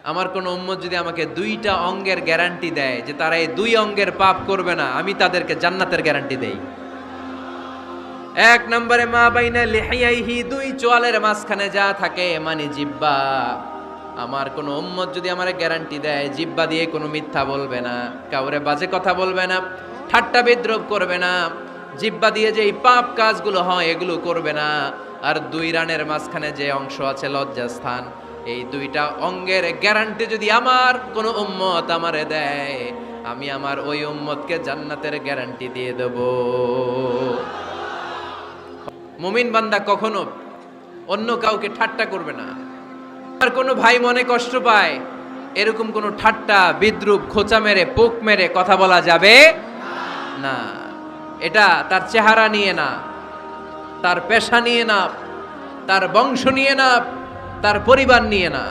আমার কোন উম্মত যদি আমাকে দুইটা অঙ্গের গ্যারান্টি দেয় যে তারা এই দুই অঙ্গের পাপ করবে না, আমি তাদেরকে জান্নাতের গ্যারান্টি দেই। এক নম্বরে মা বাইনা লিহিয়াইহি, দুই চোয়ালের মাঝখানে যা থাকে মানে জিহ্বা। আমার কোন উম্মত যদি আমার গ্যারান্টি দেয় জিহ্বা দিয়ে কোনো মিথ্যা বলবে না, কাউরে বাজে কথা বলবে না, ঠাট্টা বিদ্রূপ করবে না, জিহ্বা দিয়ে যে এই পাপ কাজগুলো হয় এগুলো করবে না, আর দুই রানের মাঝখানে যে অংশ আছে লজ্জাস্থান, এই দুইটা অঙ্গের গ্যারান্টি যদি আমার কোন উম্মত আমারে দেয়, আমি আমার ওই উম্মতকে জান্নাতের গ্যারান্টি দিয়ে দেব। মুমিন বান্দা কখনো অন্য কাউকে ঠাট্টা করবে না। আর কোনো ভাই মনে কষ্ট পায়, এরকম কোনো ঠাট্টা বিদ্রূপ খোঁচা মেরে পোক মেরে কথা বলা যাবে না। এটা তার চেহারা নিয়ে না, তার পেশা নিয়ে না, তার বংশ নিয়ে না, তার পরিবার নিয়ে না,